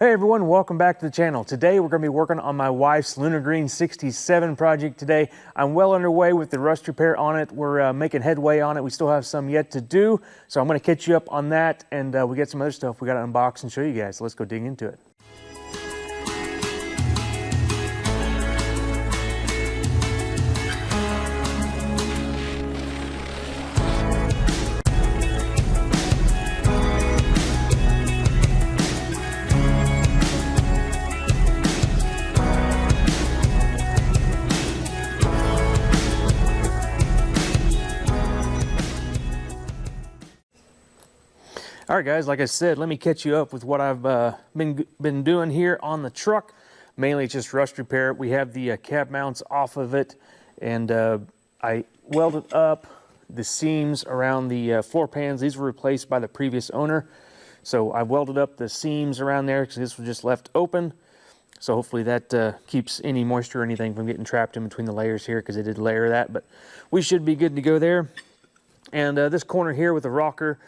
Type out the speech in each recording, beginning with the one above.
Hey everyone, welcome back to the channel. Today we're going to be working on my wife's Lunar Green 67 project today. I'm well underway with the rust repair on it. We're making headway on it. We still have some yet to do, so I'm going to catch you up on that, and we got some other stuff we got to unbox and show you guys. So let's go dig into it. All right, guys, like I said, let me catch you up with what I've been doing here on the truck. Mainly just rust repair. We have the cab mounts off of it, and I welded up the seams around the floor pans. These were replaced by the previous owner. So I welded up the seams around there because this was just left open. So hopefully that keeps any moisture or anything from getting trapped in between the layers here, because it did layer that. But we should be good to go there. And this corner here with the rocker,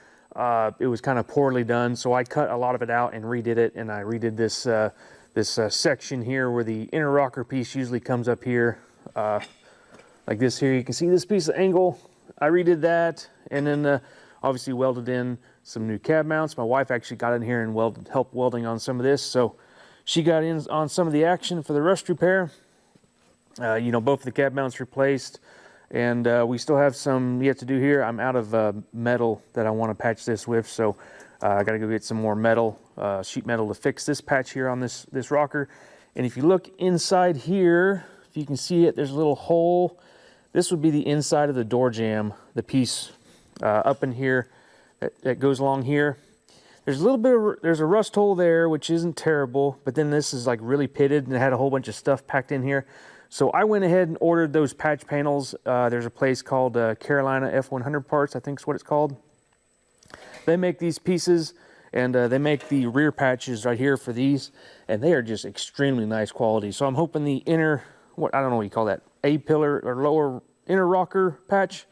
it was kind of poorly done, so I cut a lot of it out and redid it, and I redid this section here where the inner rocker piece usually comes up here, like this here. You can see this piece of angle. I redid that, and then obviously welded in some new cab mounts. My wife actually got in here and helped welding on some of this, so she got in on some of the action for the rust repair. You know, both of the cab mounts replaced. And we still have some yet to do here. I'm out of metal that I want to patch this with, so I got to go get some more metal, sheet metal, to fix this patch here on this rocker. And if you look inside here, if you can see it, there's a little hole. This would be the inside of the door jamb, the piece up in here that goes along here. There's a little bit there's a rust hole there, which isn't terrible, but then this is like really pitted and it had a whole bunch of stuff packed in here. So I went ahead and ordered those patch panels. There's a place called Carolina F100 Parts, I think is what it's called. They make these pieces, and they make the rear patches right here for these, and they are just extremely nice quality. So I'm hoping the inner, I don't know what you call that, A-pillar or lower inner rocker patch,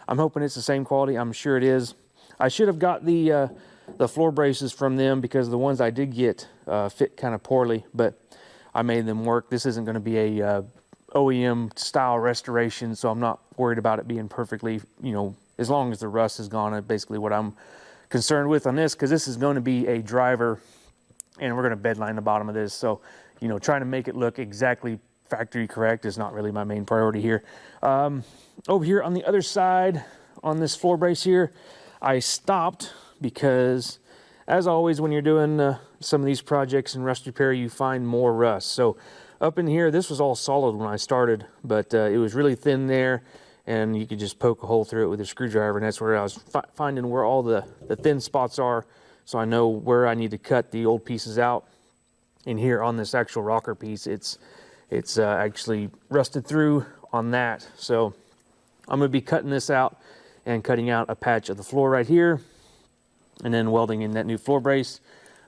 I'm hoping it's the same quality. I'm sure it is. I should have got the floor braces from them, because the ones I did get fit kind of poorly, but I made them work. This isn't going to be a OEM style restoration, so I'm not worried about it being perfectly, you know, as long as the rust is gone. That's basically what I'm concerned with on this, because this is going to be a driver, and we're going to bedline the bottom of this. So, you know, trying to make it look exactly factory correct is not really my main priority here. Over here on the other side, on this floor brace here, I stopped because, as always, when you're doing some of these projects in rust repair, you find more rust. So up in here, this was all solid when I started, but it was really thin there, and you could just poke a hole through it with a screwdriver, and that's where I was finding where all the thin spots are, so I know where I need to cut the old pieces out. And here on this actual rocker piece, it's actually rusted through on that. So I'm going to be cutting this out and cutting out a patch of the floor right here, and then welding in that new floor brace.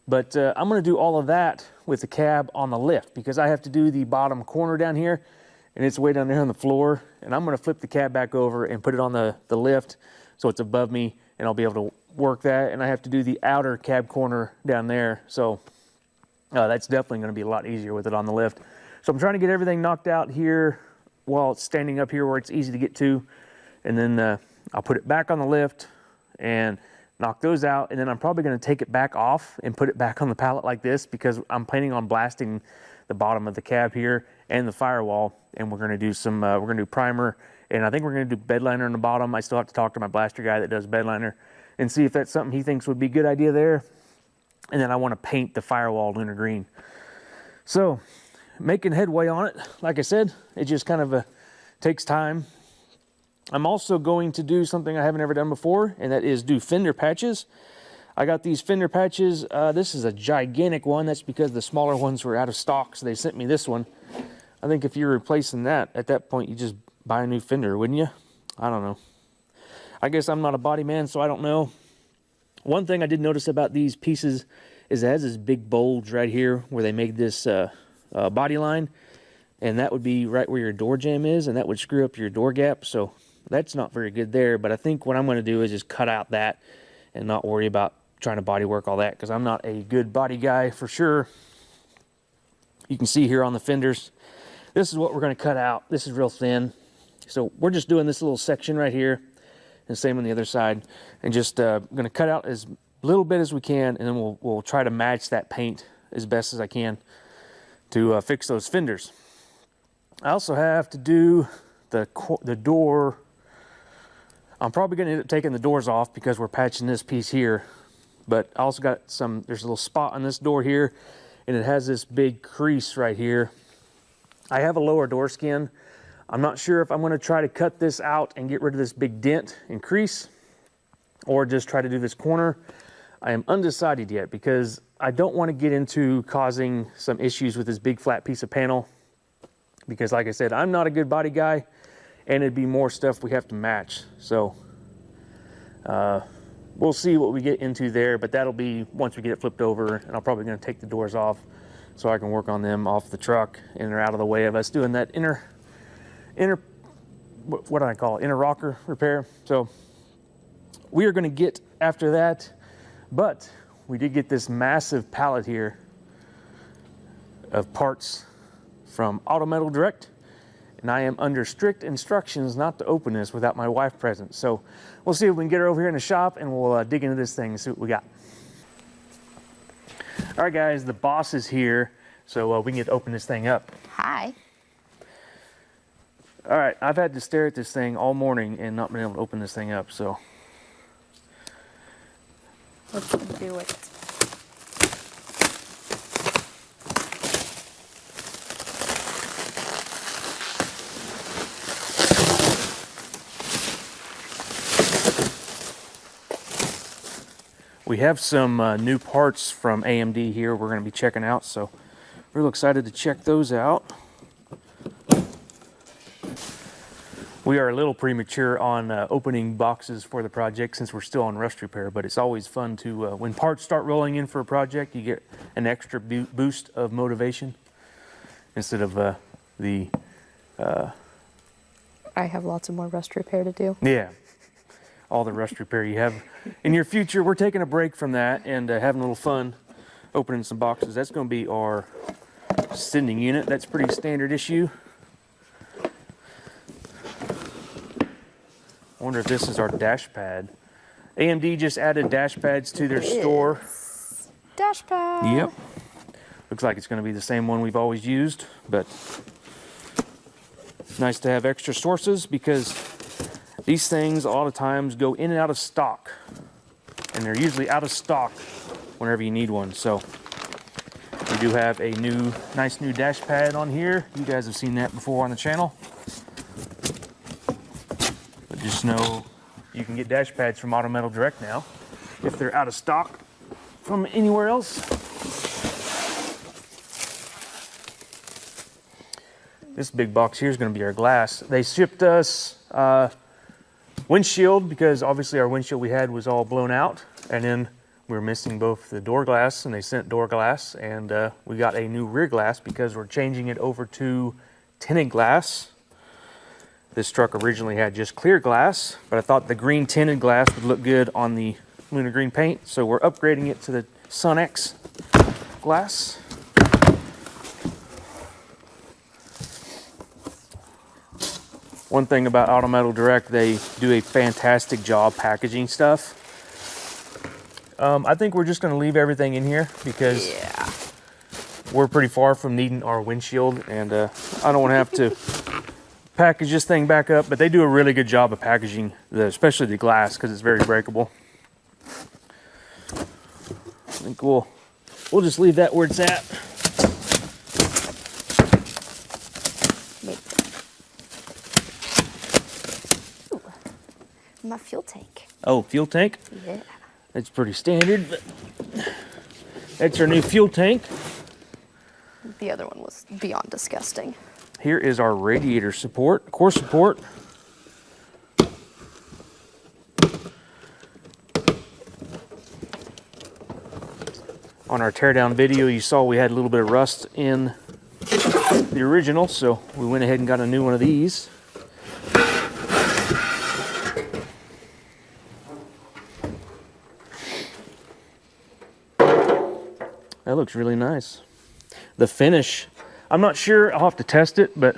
But I'm going to do all of that with the cab on the lift, because I have to do the bottom corner down here, and it's way down there on the floor. And I'm going to flip the cab back over and put it on the lift so it's above me, and I'll be able to work that. And I have to do the outer cab corner down there, so that's definitely going to be a lot easier with it on the lift. So I'm trying to get everything knocked out here while it's standing up here where it's easy to get to, and then I'll put it back on the lift and knock those out, and then I'm probably going to take it back off and put it back on the pallet like this, because I'm planning on blasting the bottom of the cab here and the firewall, and we're going to do some we're going to do primer, and I think we're going to do bed liner on the bottom. I still have to talk to my blaster guy that does bed liner and see if that's something he thinks would be a good idea there. And then I want to paint the firewall lunar green. So making headway on it. Like I said, it just kind of takes time. I'm also going to do something I haven't ever done before, and that is do fender patches. I got these fender patches. This is a gigantic one. That's because the smaller ones were out of stock, so they sent me this one. I think if you're replacing that, at that point, you just buy a new fender, wouldn't you? I don't know. I guess I'm not a body man, so I don't know. One thing I did notice about these pieces is it has this big bulge right here where they made this body line, and that would be right where your door jamb is, and that would screw up your door gap. So that's not very good there, but I think what I'm going to do is just cut out that and not worry about trying to body work all that, because I'm not a good body guy for sure. You can see here on the fenders, this is what we're going to cut out. This is real thin. So we're just doing this little section right here, and same on the other side, and just going to cut out as little bit as we can, and then we'll try to match that paint as best as I can to fix those fenders. I also have to do the door. I'm probably going to end up taking the doors off because we're patching this piece here, but I also got there's a little spot on this door here, and it has this big crease right here. I have a lower door skin. I'm not sure if I'm going to try to cut this out and get rid of this big dent and crease, or just try to do this corner. I am undecided yet, because I don't want to get into causing some issues with this big flat piece of panel, because like I said, I'm not a good body guy, and it'd be more stuff we have to match. So we'll see what we get into there, but that'll be once we get it flipped over, and I'm probably going to take the doors off so I can work on them off the truck, and they're out of the way of us doing that inner what do I call it, inner rocker repair. So we are going to get after that, but we did get this massive pallet here of parts from Auto Metal Direct, and I am under strict instructions not to open this without my wife present. So we'll see if we can get her over here in the shop, and we'll dig into this thing and see what we got. All right, guys, the boss is here, so we can get to open this thing up. Hi. All right, I've had to stare at this thing all morning and not been able to open this thing up, so. Let's do it. We have some new parts from AMD here we're going to be checking out, so real excited to check those out. We are a little premature on opening boxes for the project since we're still on rust repair, but it's always fun to, when parts start rolling in for a project, you get an extra boost of motivation instead of the... I have lots of more rust repair to do. Yeah, all the rust repair you have in your future. We're taking a break from that and having a little fun opening some boxes. That's going to be our sending unit. That's pretty standard issue. I wonder if this is our dash pad. AMD just added dash pads to their store. Dash pad. Yep. Looks like it's going to be the same one we've always used, but it's nice to have extra sources because these things a lot of times go in and out of stock, and they're usually out of stock whenever you need one. So we do have a nice new dash pad on here. You guys have seen that before on the channel. But just know you can get dash pads from Auto Metal Direct now if they're out of stock from anywhere else. This big box here is going to be our glass. They shipped us windshield because obviously our windshield we had was all blown out, and then we were missing both the door glass, and they sent door glass, and we got a new rear glass because we're changing it over to tinted glass. This truck originally had just clear glass, but I thought the green tinted glass would look good on the Lunar Green paint, so we're upgrading it to the Sun X glass. One thing about Auto Metal Direct, they do a fantastic job packaging stuff. I think we're just going to leave everything in here because we're pretty far from needing our windshield, and I don't want to have to package this thing back up, but they do a really good job of packaging, especially the glass, because it's very breakable. I think we'll just leave that where it's at. My fuel tank. Oh, fuel tank? Yeah. That's pretty standard, but that's our new fuel tank. The other one was beyond disgusting. Here is our radiator support, core support. On our teardown video, you saw we had a little bit of rust in the original, so we went ahead and got a new one of these. That looks really nice. The finish, I'm not sure. I'll have to test it, but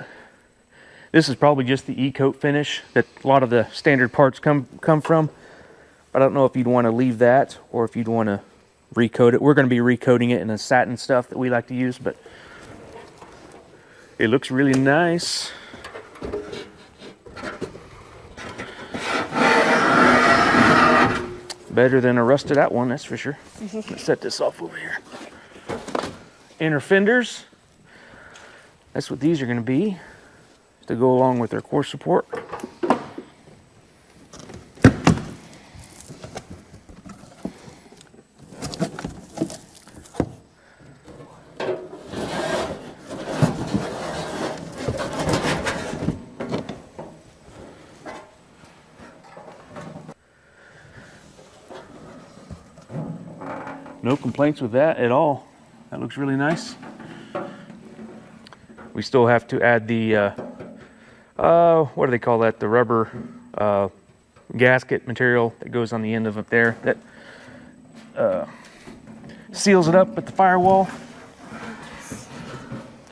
this is probably just the E-coat finish that a lot of the standard parts come from. But I don't know if you'd want to leave that or if you'd want to recoat it. We're going to be recoating it in the satin stuff that we like to use, but it looks really nice. Better than a rusted out one, that's for sure. Let's set this off over here. Inner fenders. That's what these are going to be to go along with their core support. No complaints with that at all. That looks really nice. We still have to add the, what do they call that? The rubber gasket material that goes on the end of it there that seals it up at the firewall.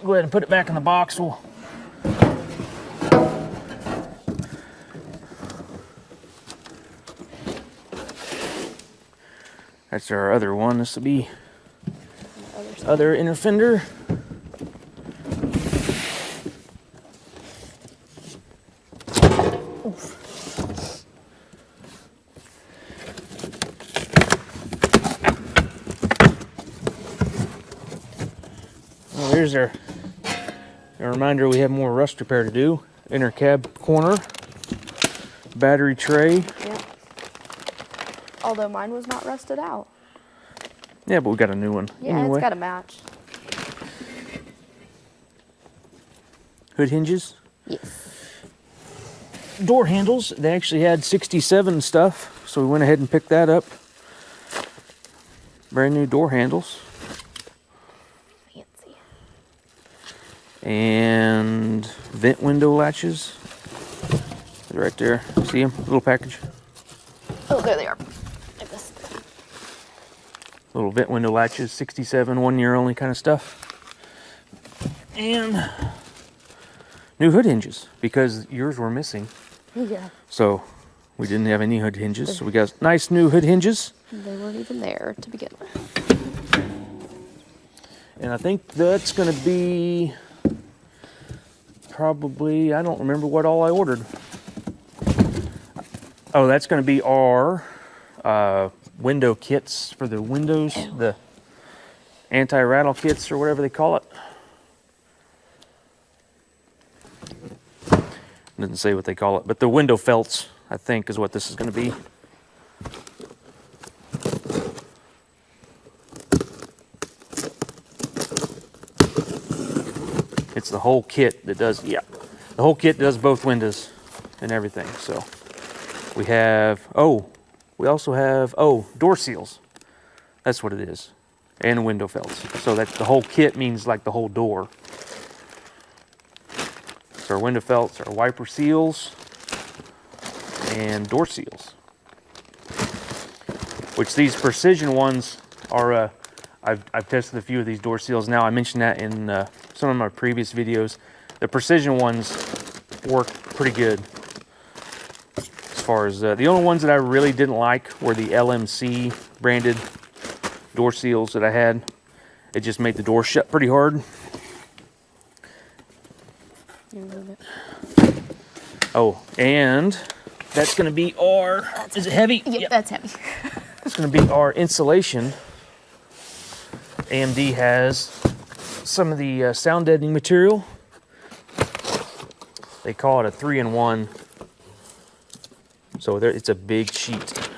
Go ahead and put it back in the box. That's our other one. This will be other inner fender. Well, there's a reminder we have more rust repair to do. Inner cab corner, battery tray. Yeah. Although mine was not rusted out. Yeah, but we got a new one. Yeah, anyway. It's got to match. Hood hinges. Yes. Door handles. They actually had 67 stuff, so we went ahead and picked that up. Brand new door handles. Fancy. And vent window latches. They're right there. See them? Little package. Oh, there they are. I missed them. Little vent window latches, 67, 1 year only kind of stuff. And new hood hinges because yours were missing. Yeah. So we didn't have any hood hinges. So we got nice new hood hinges. They weren't even there to begin with. And I think that's going to be probably, I don't remember what all I ordered. Oh, that's going to be our window kits for the windows, the anti-rattle kits or whatever they call it. Doesn't say what they call it, but the window felts, I think, is what this is going to be. It's the whole kit that does, yeah, the whole kit does both windows and everything. So we have, we also have, door seals. That's what it is. And window felts. So that the whole kit means like the whole door. So our window felts, our wiper seals, and door seals. Which these precision ones are, I've tested a few of these door seals now. I mentioned that in some of my previous videos. The precision ones work pretty good. As far as, the only ones that I really didn't like were the LMC branded door seals that I had. It just made the door shut pretty hard. Oh, and that's going to be our, is it heavy? Yep, that's heavy. It's going to be our insulation. AMD has some of the sound deadening material. They call it a 3-in-1. So it's a big sheet.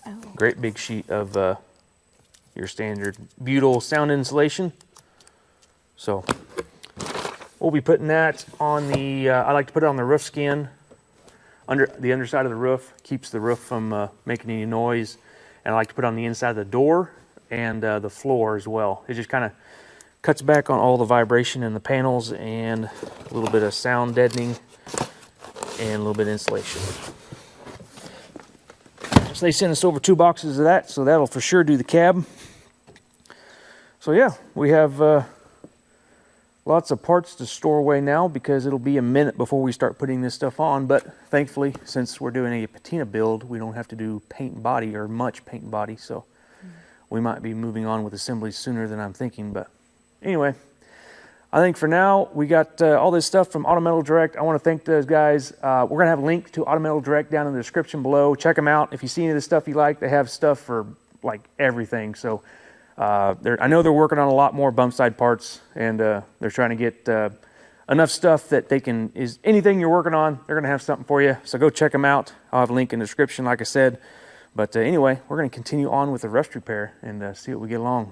Oh. Great big sheet of your standard butyl sound insulation. So we'll be putting that on the, I like to put it on the roof skin, under the underside of the roof, keeps the roof from making any noise. And I like to put it on the inside of the door and the floor as well. It just kind of cuts back on all the vibration in the panels and a little bit of sound deadening and a little bit of insulation. So they sent us over 2 boxes of that, so that'll for sure do the cab. So yeah, we have lots of parts to store away now because it'll be a minute before we start putting this stuff on. But thankfully, since we're doing a patina build, we don't have to do paint and body or much paint and body. So we might be moving on with assemblies sooner than I'm thinking. But anyway, I think for now, we got all this stuff from Auto Metal Direct. I want to thank those guys. We're going to have a link to Auto Metal Direct down in the description below. Check them out. If you see any of the stuff you like, they have stuff for like everything. So I know they're working on a lot more bump side parts, and they're trying to get enough stuff that they can, anything you're working on, they're going to have something for you. So go check them out. I'll have a link in the description, like I said. But anyway, we're going to continue on with the rust repair and see what we get along.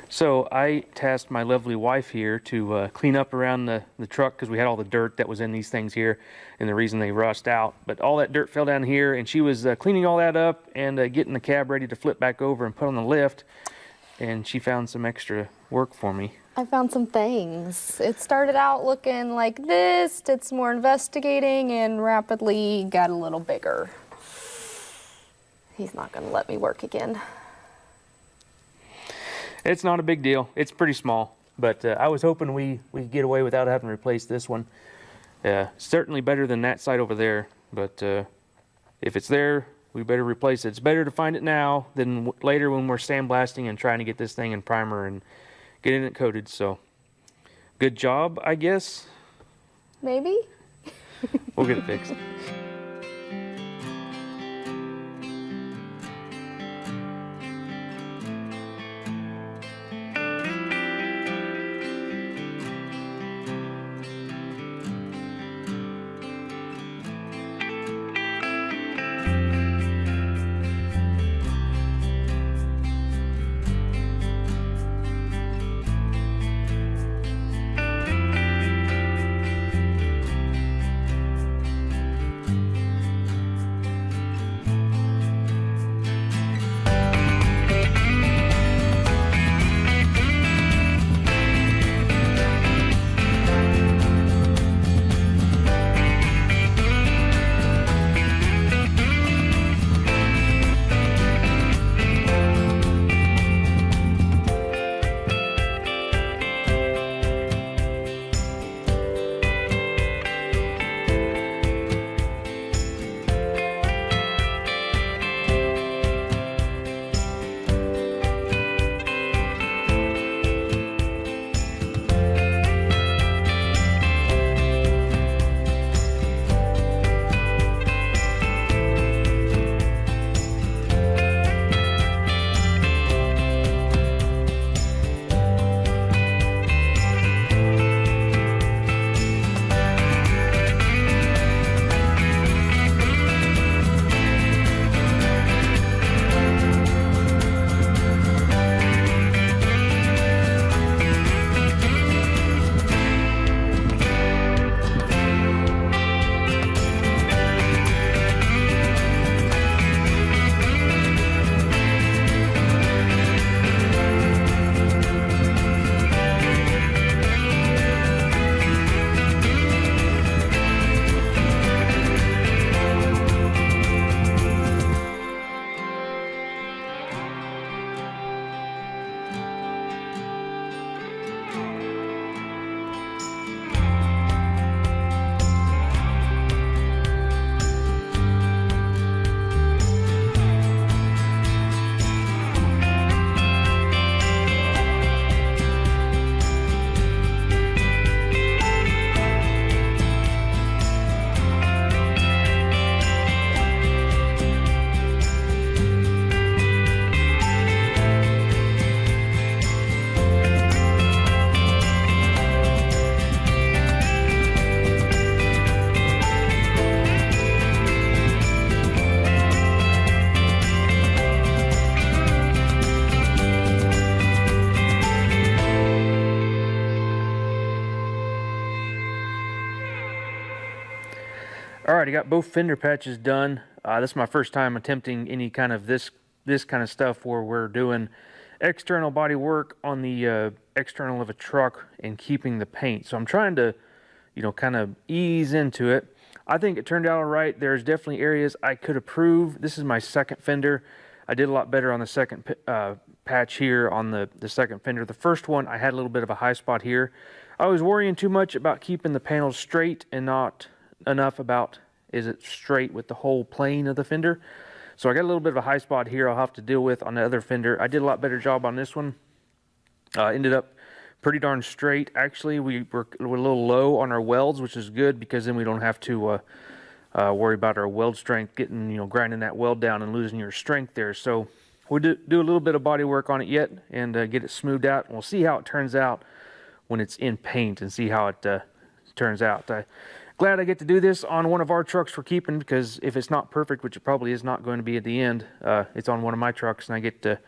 So I tasked my lovely wife here to clean up around the truck because we had all the dirt that was in these things here and the reason they rust out. But all that dirt fell down here, and she was cleaning all that up and getting the cab ready to flip back over and put on the lift. And she found some extra work for me. I found some things. It started out looking like this, did some more investigating, and rapidly got a little bigger. He's not going to let me work again. It's not a big deal. It's pretty small, but I was hoping we get away without having to replace this one. Certainly better than that side over there, but if it's there, we better replace it. It's better to find it now than later when we're sandblasting and trying to get this thing in primer and getting it coated. So, good job, I guess. Maybe? We'll get it fixed. All right, I got both fender patches done. This is my first time attempting any kind of this kind of stuff where we're doing external body work on the external of a truck and keeping the paint. So I'm trying to, kind of ease into it. I think it turned out all right. There's definitely areas I could improve. This is my second fender. I did a lot better on the second patch here on the second fender. The first one, I had a little bit of a high spot here. I was worrying too much about keeping the panels straight and not enough about is it straight with the whole plane of the fender. So I got a little bit of a high spot here I'll have to deal with on the other fender. I did a lot better job on this one. Ended up pretty darn straight. Actually, we're a little low on our welds, which is good because then we don't have to worry about our weld strength getting, you know, grinding that weld down and losing your strength there. So we'll do a little bit of body work on it yet and get it smoothed out. And we'll see how it turns out when it's in paint and see how it turns out. Glad I get to do this on one of our trucks we're keeping, because if it's not perfect, which it probably is not going to be at the end, it's on one of my trucks and I get to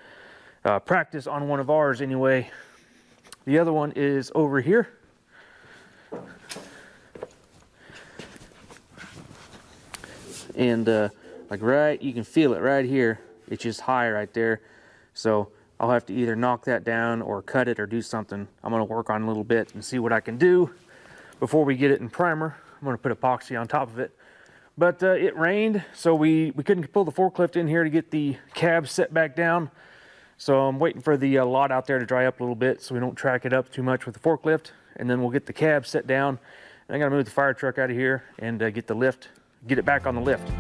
practice on one of ours anyway. The other one is over here. And like right, you can feel it right here. It's just high right there. So I'll have to either knock that down or cut it or do something. I'm gonna work on it a little bit and see what I can do before we get it in primer. I'm gonna put epoxy on top of it. But it rained, so we couldn't pull the forklift in here to get the cab set back down. So I'm waiting for the lot out there to dry up a little bit so we don't track it up too much with the forklift. And then we'll get the cab set down. And I gotta move the fire truck out of here and get it back on the lift.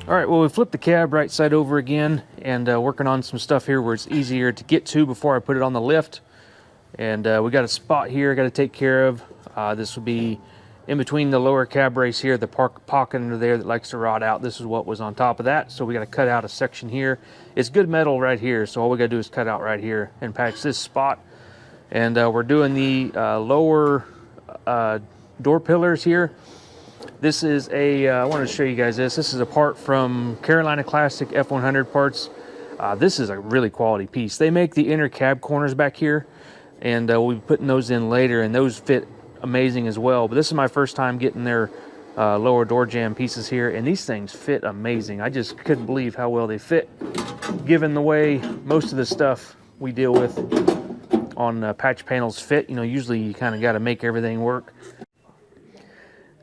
All right, well, we flipped the cab right side over again and working on some stuff here where it's easier to get to before I put it on the lift. And we got a spot here I got to take care of. This will be in between the lower cab race here, the pocket under there that likes to rot out. This is what was on top of that. So we got to cut out a section here. It's good metal right here. So all we got to do is cut out right here and patch this spot. And we're doing the lower door pillars here. This is a, I wanted to show you guys this. This is a part from Carolina Classic F100 parts. This is a really quality piece. They make the inner cab corners back here, and we'll be putting those in later, and those fit amazing as well. But this is my first time getting their lower door jamb pieces here, and these things fit amazing. I just couldn't believe how well they fit, given the way most of the stuff we deal with on patch panels fit. You know, usually you kind of got to make everything work.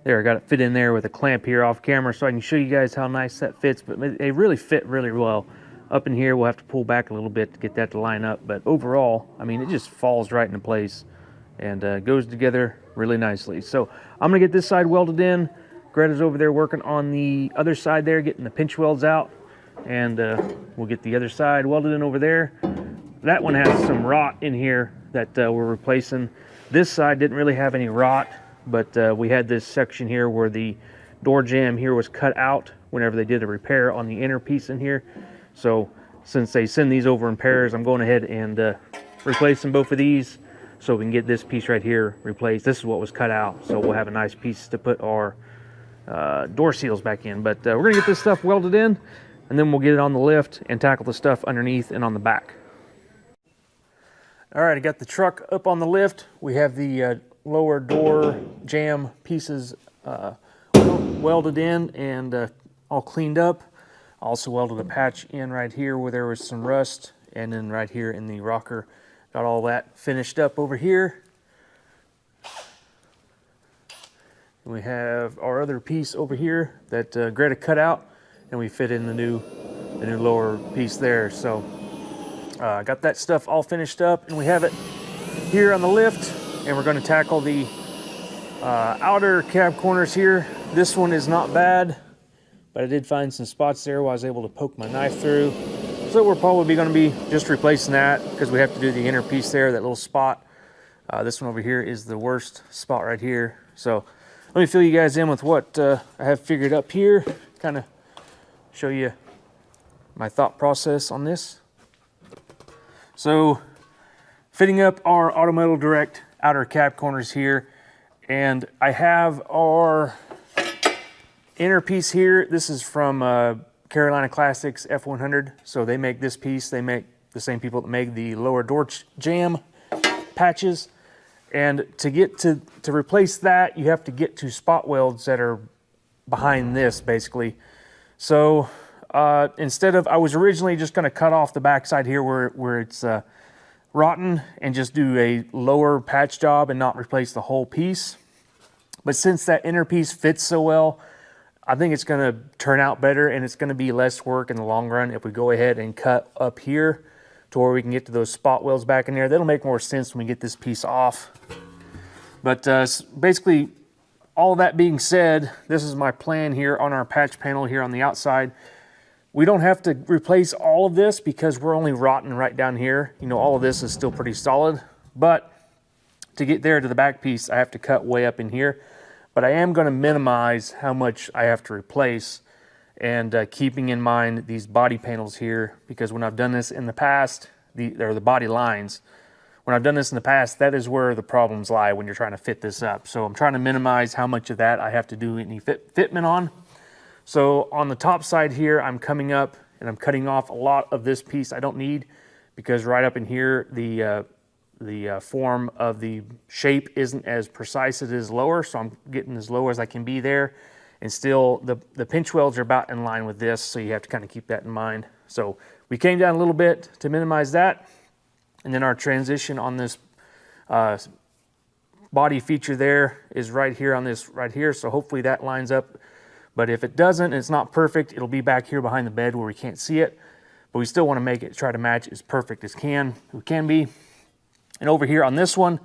There, I got it fit in there with a clamp here off camera so I can show you guys how nice that fits, but they really fit really well. up in here, we'll have to pull back a little bit to get that to line up. But overall, I mean, it just falls right into place and goes together really nicely. So I'm gonna get this side welded in. Greta's over there working on the other side there, getting the pinch welds out. And we'll get the other side welded in over there. That one has some rot in here that we're replacing. This side didn't really have any rot, but we had this section here where the door jamb here was cut out whenever they did a repair on the inner piece in here. So since they send these over in pairs, I'm going ahead and replacing both of these so we can get this piece right here replaced. This is what was cut out, so we'll have a nice piece to put our door seals back in. But we're gonna get this stuff welded in, and then we'll get it on the lift and tackle the stuff underneath and on the back. All right, I got the truck up on the lift. We have the lower door jamb pieces welded in and all cleaned up. Also welded a patch in right here where there was some rust, and then right here in the rocker, got all that finished up over here. And we have our other piece over here that Greta cut out, and we fit in the new lower piece there. So got that stuff all finished up, and we have it here on the lift, and we're going to tackle the outer cab corners here. This one is not bad, but I did find some spots there where I was able to poke my knife through. So we're probably going to be just replacing that because we have to do the inner piece there, that little spot. This one over here is the worst spot right here. So let me fill you guys in with what I have figured up here, kind of show you my thought process on this. So fitting up our Automotive Direct outer cab corners here, and I have our inner piece here. This is from Carolina Classics F100. So they make this piece. They make the same people that make the lower door jamb patches. And to get to replace that, you have to get to spot welds that are behind this, basically. So instead of, I was originally just going to cut off the backside here where it's rotten and just do a lower patch job and not replace the whole piece. But since that inner piece fits so well, I think it's going to turn out better, and it's going to be less work in the long run if we go ahead and cut up here to where we can get to those spot welds back in there. That'll make more sense when we get this piece off. But basically, all that being said, this is my plan here on our patch panel here on the outside. We don't have to replace all of this because we're only rotten right down here. You know, all of this is still pretty solid, but to get there to the back piece, I have to cut way up in here. But I am going to minimize how much I have to replace, and keeping in mind these body panels here, because when I've done this in the past, the body lines, when I've done this in the past, that is where the problems lie when you're trying to fit this up. So I'm trying to minimize how much of that I have to do any fitment on. So on the top side here, I'm coming up and I'm cutting off a lot of this piece I don't need, because right up in here, the form of the shape isn't as precise as it is lower, so I'm getting as low as I can be there. And still, the pinch welds are about in line with this, so you have to kind of keep that in mind. So we came down a little bit to minimize that. And then our transition on this body feature there is right here on this right here, so hopefully that lines up. But if it doesn't, and it's not perfect, it'll be back here behind the bed where we can't see it. But we still want to make it, try to match as perfect as we can be. And over here on this one,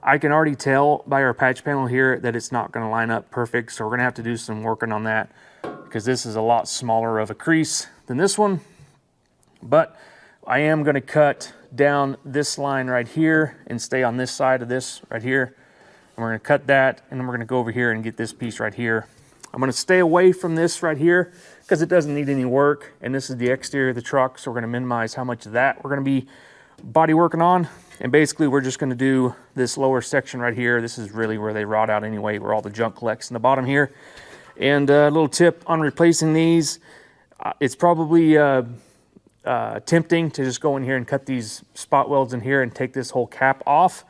I can already tell by our patch panel here that it's not going to line up perfect. So we're going to have to do some working on that, because this is a lot smaller of a crease than this one. But I am going to cut down this line right here and stay on this side of this right here. And we're going to cut that, and then we're going to go over here and get this piece right here. I'm going to stay away from this right here because it doesn't need any work. And this is the exterior of the truck, so we're going to minimize how much of that we're going to be body working on. And basically, we're just going to do this lower section right here. This is really where they rot out anyway, where all the junk collects in the bottom here. And a little tip on replacing these, it's probably tempting to just go in here and cut these spot welds in here and take this whole cap off.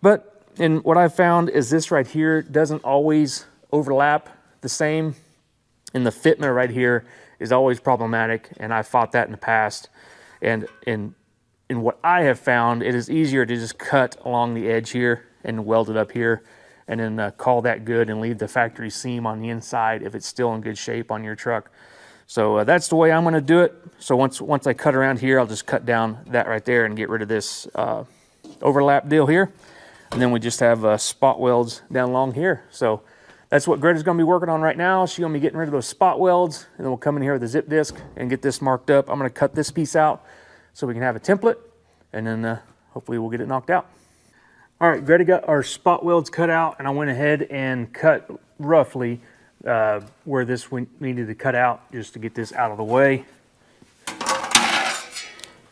But and what I've found is this right here doesn't always overlap the same. And the fitment right here is always problematic, and I've fought that in the past. And what I have found, it is easier to just cut along the edge here and weld it up here, and then call that good and leave the factory seam on the inside if it's still in good shape on your truck. So that's the way I'm going to do it. So once I cut around here, I'll just cut down that right there and get rid of this overlap deal here. And then we just have spot welds down along here. So that's what Greta's going to be working on right now. She's going to be getting rid of those spot welds, and then we'll come in here with a zip disc and get this marked up. I'm going to cut this piece out so we can have a template, and then hopefully we'll get it knocked out. All right, Greta got our spot welds cut out, and I went ahead and cut roughly where this needed to cut out just to get this out of the way.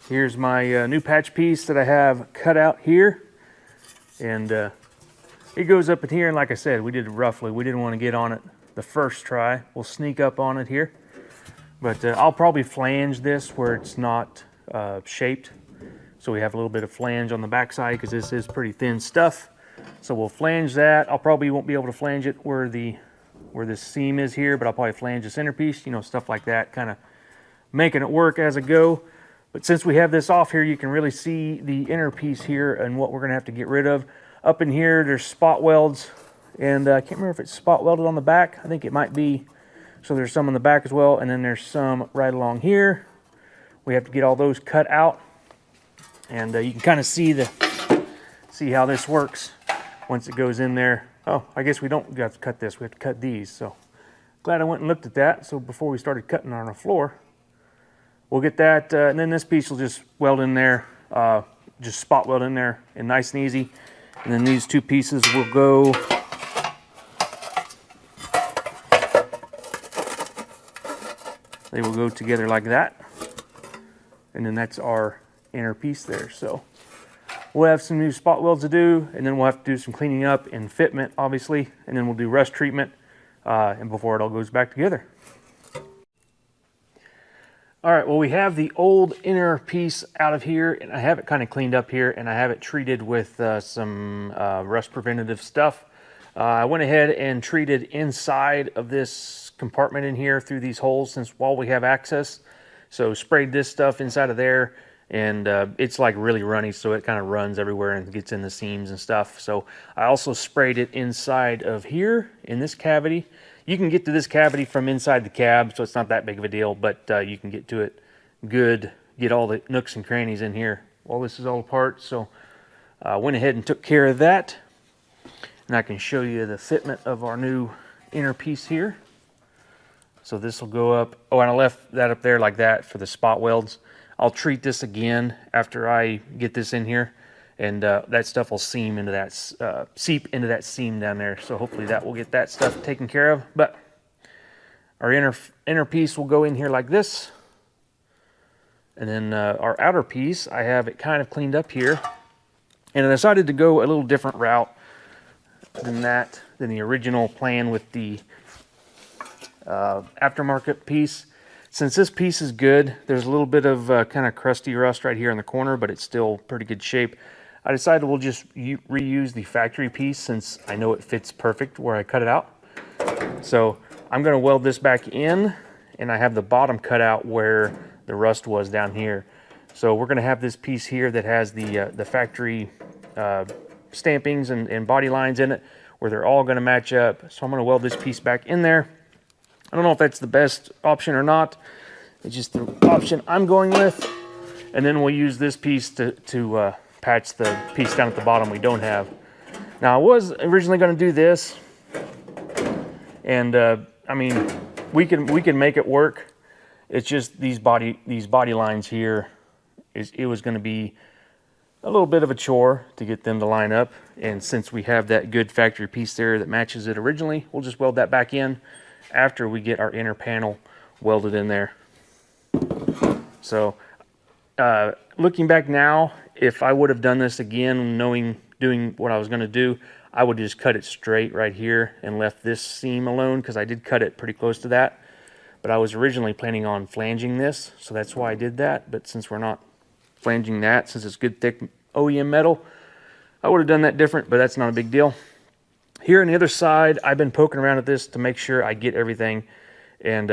Here's my new patch piece that I have cut out here, and it goes up in here, and like I said, we did it roughly. We didn't want to get on it the first try. We'll sneak up on it here, but I'll probably flange this where it's not shaped, so we have a little bit of flange on the backside because this is pretty thin stuff. So we'll flange that. I'll probably won't be able to flange it where this seam is here, but I'll probably flange the centerpiece, you know, stuff like that, kind of making it work as I go. But since we have this off here, you can really see the inner piece here and what we're going to have to get rid of. Up in here, there's spot welds, and I can't remember if it's spot welded on the back. I think it might be. So there's some on the back as well, and then there's some right along here. We have to get all those cut out, and you can kind of see how this works once it goes in there. Oh, I guess we don't have to cut this. We have to cut these. So glad I went and looked at that. So before we started cutting on the floor, we'll get that, and then this piece will just weld in there, just spot weld in there, and nice and easy. And then these two pieces will go together like that. And then that's our inner piece there. So we'll have some new spot welds to do, and then we'll have to do some cleaning up and fitment, obviously, and then we'll do rust treatment, and before it all goes back together. All right, well, we have the old inner piece out of here, and I have it kind of cleaned up here, and I have it treated with some rust preventative stuff. I went ahead and treated inside of this compartment in here through these holes while we have access. So sprayed this stuff inside of there, and it's like really runny, so it kind of runs everywhere and gets in the seams and stuff. So I also sprayed it inside of here in this cavity. You can get to this cavity from inside the cab, so it's not that big of a deal, but you can get to it good, get all the nooks and crannies in here while this is all apart. So I went ahead and took care of that, and I can show you the fitment of our new inner piece here. So this will go up. Oh, and I left that up there like that for the spot welds. I'll treat this again after I get this in here, and that stuff will seep into that seam down there. So hopefully that will get that stuff taken care of. But our inner piece will go in here like this, and then our outer piece, I have it kind of cleaned up here, and I decided to go a little different route than the original plan with the aftermarket piece. Since this piece is good, there's a little bit of kind of crusty rust right here in the corner, but it's still pretty good shape. I decided we'll just reuse the factory piece since I know it fits perfect where I cut it out. So I'm going to weld this back in, and I have the bottom cut out where the rust was down here. So we're going to have this piece here that has the factory stampings and body lines in it where they're all going to match up. So I'm going to weld this piece back in there. I don't know if that's the best option or not. It's just the option I'm going with. And then we'll use this piece to patch the piece down at the bottom we don't have. Now I was originally going to do this, and I mean we can make it work. It's just these body lines here. It was going to be a little bit of a chore to get them to line up, and since we have that good factory piece there that matches it originally, we'll just weld that back in after we get our inner panel welded in there. So looking back now, if I would have done this again, doing what I was going to do, I would just cut it straight right here and left this seam alone, because I did cut it pretty close to that. But I was originally planning on flanging this, so that's why I did that. But since we're not flanging that, since it's good thick OEM metal, I would have done that different, but that's not a big deal. Here on the other side, I've been poking around at this to make sure I get everything, and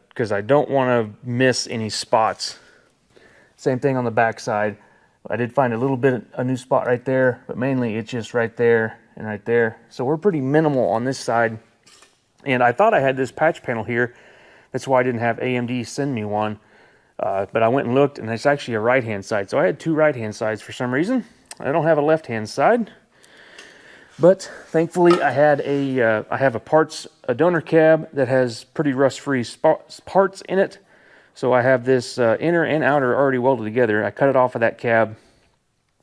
because I don't want to miss any spots. Same thing on the back side. I did find a new spot right there, but mainly it's just right there and right there. So we're pretty minimal on this side. And I thought I had this patch panel here That's why I didn't have AMD send me one. But I went and looked, and it's actually a right-hand side. So I had two right-hand sides for some reason. I don't have a left-hand side. But thankfully, I have a donor cab that has pretty rust-free parts in it. So I have this inner and outer already welded together. I cut it off of that cab.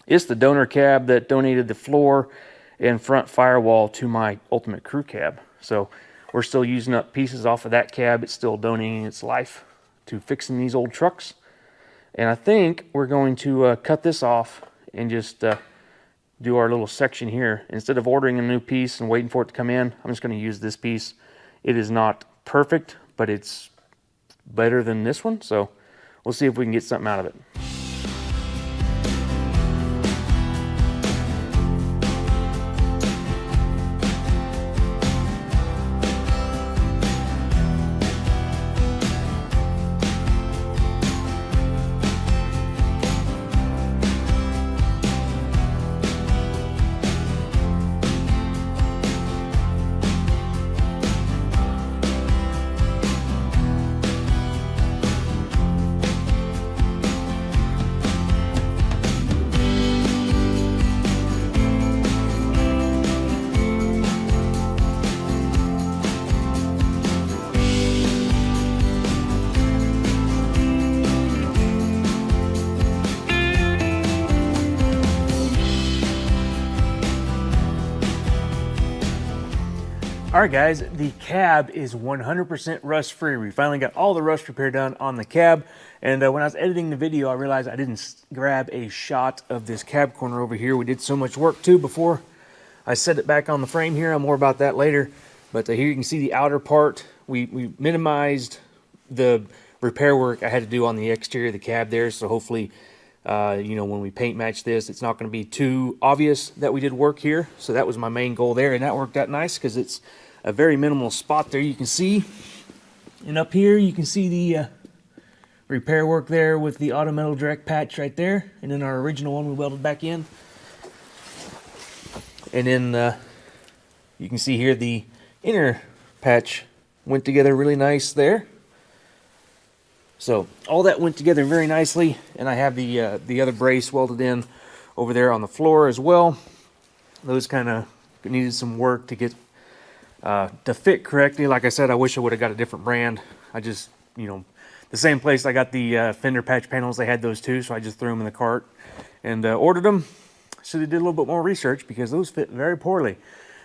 It's the donor cab that donated the floor and front firewall to my Ultimate Crew cab. So we're still using up pieces off of that cab. It's still donating its life to fixing these old trucks. And I think we're going to cut this off and just do our little section here. Instead of ordering a new piece and waiting for it to come in, I'm just going to use this piece. It is not perfect, but it's better than this one. So we'll see if we can get something out of it. All right, guys, the cab is 100% rust-free. We finally got all the rust repair done on the cab. And when I was editing the video, I realized I didn't grab a shot of this cab corner over here. We did so much work, too, before I set it back on the frame here. More about that later. But here you can see the outer part. We minimized the repair work I had to do on the exterior of the cab there. So hopefully, you know, when we paint match this, it's not going to be too obvious that we did work here. So that was my main goal there. And that worked out nice because it's a very minimal spot there you can see. And up here you can see the repair work there with the Auto Metal Direct patch right there. And then our original one we welded back in. And then you can see here the inner patch went together really nice there. So all that went together very nicely. And I have the other brace welded in over there on the floor as well. Those kind of needed some work to get to fit correctly. Like I said, I wish I would have got a different brand. I just, you know, the same place I got the Fender patch panels, they had those too, so I just threw them in the cart and ordered them. Should have did a little bit more research because those fit very poorly.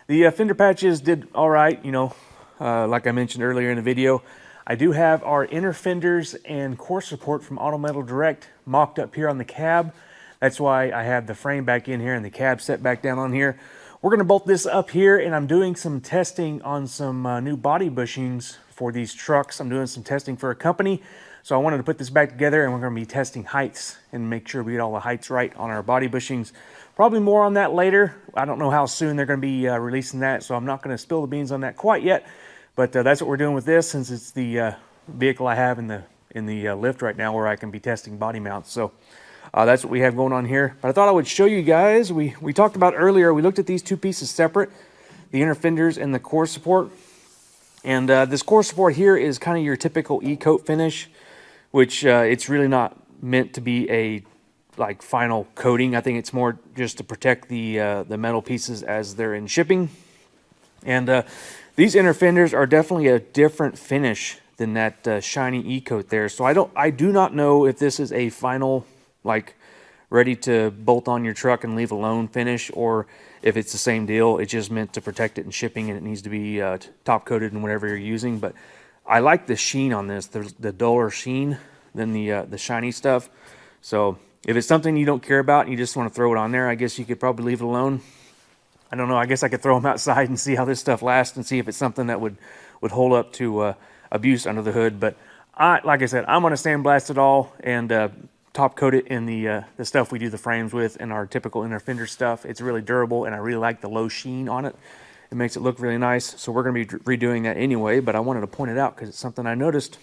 The Fender patches did all right, you know, like I mentioned earlier in the video. I do have our inner fenders and core support from Auto Metal Direct mocked up here on the cab. That's why I have the frame back in here and the cab set back down on here. We're going to bolt this up here, and I'm doing some testing on some new body bushings for these trucks. I'm doing some testing for a company, so I wanted to put this back together, and we're going to be testing heights and make sure we get all the heights right on our body bushings. Probably more on that later. I don't know how soon they're going to be releasing that, so I'm not going to spill the beans on that quite yet. But that's what we're doing with this, since it's the vehicle I have in the lift right now where I can be testing body mounts. So that's what we have going on here. But I thought I would show you guys. We talked about earlier, we looked at these two pieces separate, the inner fenders and the core support. And this core support here is kind of your typical E-coat finish, which it's really not meant to be a like final coating. I think it's more just to protect the metal pieces as they're in shipping. And these inner fenders are definitely a different finish than that shiny E-coat there. So I do not know if this is a final, like, ready to bolt on your truck and leave alone finish, or if it's the same deal. It's just meant to protect it in shipping, and it needs to be top coated in whatever you're using. But I like the sheen on this, the duller sheen than the shiny stuff. So if it's something you don't care about and you just want to throw it on there, I guess you could probably leave it alone. I don't know. I guess I could throw them outside and see how this stuff lasts and see if it's something that would hold up to abuse under the hood. But like I said, I'm going to sandblast it all and top coat it in the stuff we do the frames with and our typical inner fender stuff. It's really durable, and I really like the low sheen on it. It makes it look really nice. So we're going to be redoing that anyway, but I wanted to point it out because it's something I noticed.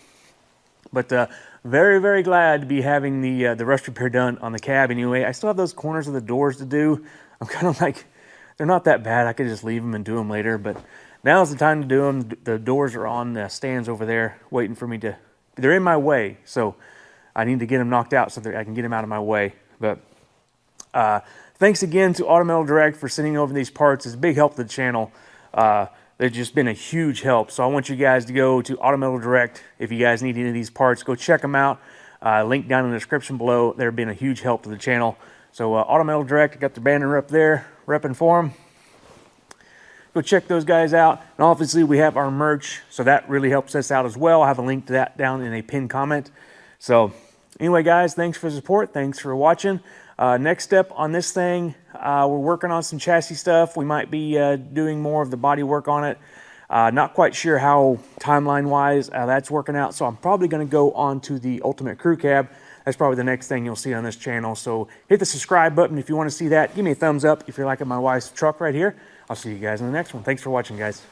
But very, very glad to be having the rust repair done on the cab anyway. I still have those corners of the doors to do. I'm kind of like, they're not that bad. I could just leave them and do them later, but now's the time to do them. The doors are on the stands over there waiting for me to, they're in my way, so I need to get them knocked out so that I can get them out of my way. But thanks again to Autometal Direct for sending over these parts. It's a big help to the channel. They've just been a huge help. So I want you guys to go to Autometal Direct. If you guys need any of these parts, go check them out. Link down in the description below. They've been a huge help to the channel. So Autometal Direct, I got the banner up there, repping for them. Go check those guys out. And obviously we have our merch, so that really helps us out as well. I have a link to that down in a pinned comment. So anyway, guys, thanks for the support. Thanks for watching. Next step on this thing, we're working on some chassis stuff. We might be doing more of the body work on it. Not quite sure how timeline-wise that's working out, so I'm probably going to go on to the Ultimate Crew Cab. That's probably the next thing you'll see on this channel. So hit the subscribe button if you want to see that. Give me a thumbs up if you're liking my wife's truck right here. I'll see you guys in the next one. Thanks for watching, guys.